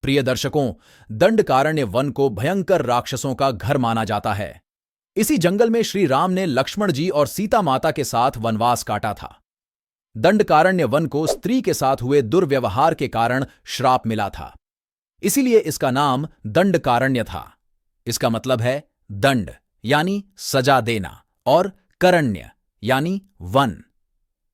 प्रिय दर्शकों, दंडकारण्य वन को भयंकर राक्षसों का घर माना जाता है। इसी जंगल में श्री राम ने लक्ष्मण जी और सीता माता के साथ वनवास काटा था। दंडकारण्य वन को स्त्री के साथ हुए दुर्व्यवहार के कारण श्राप मिला था, इसीलिए इसका नाम दंडकारण्य था। इसका मतलब है दंड यानी सजा देना और करण्य यानी वन।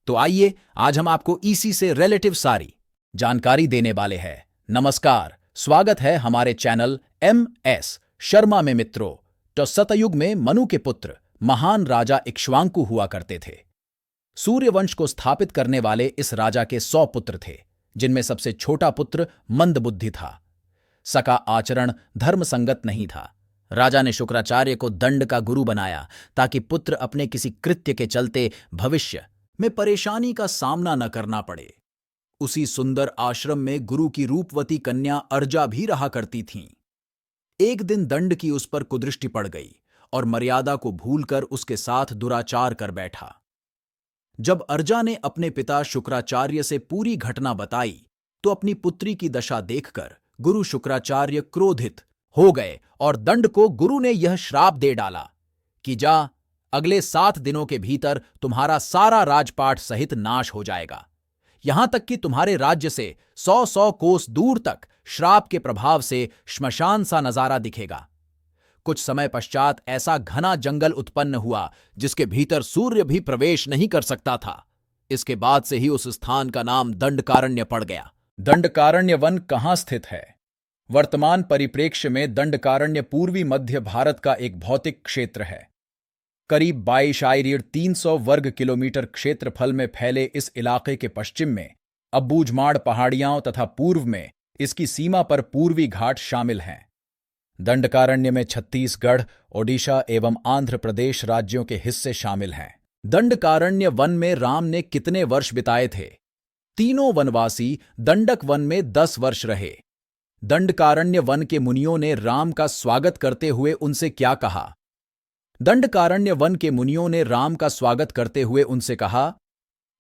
तो आइए आज हम आपको इसी से रिलेटिव सारी जानकारी देने वाले हैं। नमस्कार, स्वागत है हमारे चैनल MS शर्मा में। मित्रों, तो सतयुग में मनु के पुत्र महान राजा इक्ष्वाकु हुआ करते थे। सूर्यवंश को स्थापित करने वाले इस राजा के 100 पुत्र थे, जिनमें सबसे छोटा पुत्र मंदबुद्धि था। सका आचरण धर्म संगत नहीं था। राजा ने शुक्राचार्य को दंड का गुरु बनाया ताकि पुत्र अपने किसी कृत्य के चलते भविष्य में परेशानी का सामना न करना पड़े। उसी सुंदर आश्रम में गुरु की रूपवती कन्या अर्जा भी रहा करती थीं। एक दिन दंड की उस पर कुदृष्टि पड़ गई और मर्यादा को भूलकर उसके साथ दुराचार कर बैठा। जब अर्जा ने अपने पिता शुक्राचार्य से पूरी घटना बताई तो अपनी पुत्री की दशा देखकर गुरु शुक्राचार्य क्रोधित हो गए और दंड को गुरु ने यह श्राप दे डाला कि जा, अगले 7 दिनों के भीतर तुम्हारा सारा राजपाट सहित नाश हो जाएगा। यहां तक कि तुम्हारे राज्य से 100 कोस दूर तक श्राप के प्रभाव से श्मशान सा नजारा दिखेगा। कुछ समय पश्चात ऐसा घना जंगल उत्पन्न हुआ जिसके भीतर सूर्य भी प्रवेश नहीं कर सकता था। इसके बाद से ही उस स्थान का नाम दंडकारण्य पड़ गया। दंडकारण्य वन कहां स्थित है? वर्तमान परिप्रेक्ष्य में दंडकारण्य पूर्वी मध्य भारत का एक भौतिक क्षेत्र है। करीब 22,300 वर्ग किलोमीटर क्षेत्रफल में फैले इस इलाके के पश्चिम में अब्बूझमाड़ पहाड़ियां तथा पूर्व में इसकी सीमा पर पूर्वी घाट शामिल हैं। दंडकारण्य में छत्तीसगढ़, ओडिशा एवं आंध्र प्रदेश राज्यों के हिस्से शामिल हैं। दंडकारण्य वन में राम ने कितने वर्ष बिताए थे? तीनों वनवासी दंडक वन में 10 वर्ष रहे। दंडकारण्य वन के मुनियों ने राम का स्वागत करते हुए उनसे क्या कहा? दंडकारण्य वन के मुनियों ने राम का स्वागत करते हुए उनसे कहा,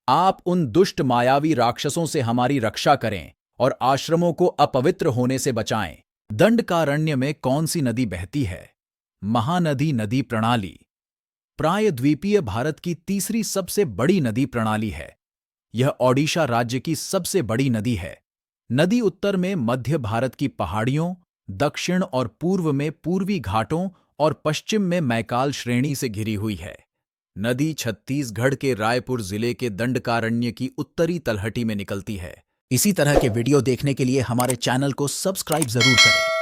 आप उन दुष्ट मायावी राक्षसों से हमारी रक्षा करें और आश्रमों को अपवित्र होने से बचाएं। दंडकारण्य में कौन सी नदी बहती है? महानदी नदी प्रणाली प्रायद्वीपीय भारत की तीसरी सबसे बड़ी नदी प्रणाली है। यह ओडिशा राज्य की सबसे बड़ी नदी है। नदी उत्तर में मध्य भारत की पहाड़ियों, दक्षिण और पूर्व में पूर्वी घाटों और पश्चिम में मैकाल श्रेणी से घिरी हुई है। नदी छत्तीसगढ़ के रायपुर जिले के दंडकारण्य की उत्तरी तलहटी में निकलती है। इसी तरह के वीडियो देखने के लिए हमारे चैनल को सब्सक्राइब जरूर करें।